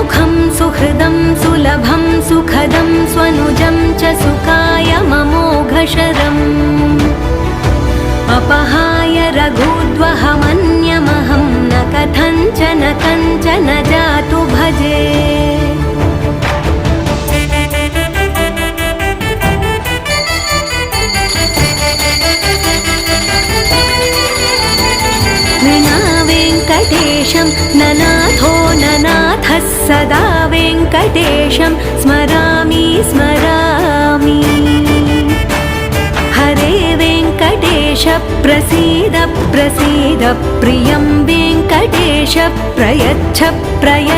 सुखं सुहृदं सुलभं सुखदं स्वनुजं च सुखाय ममोघशरम् अपहाय रघुद्वहमन्यमहं न कथञ्चन कञ्चन जातु भजे वेङ्कटेशं ननाथो ननाथः सदा वेङ्कटेशं स्मरामि स्मरामि हरे वेङ्कटेश प्रसीद प्रसीद प्रियं वेङ्कटेश प्रयच्छ प्रयच्छ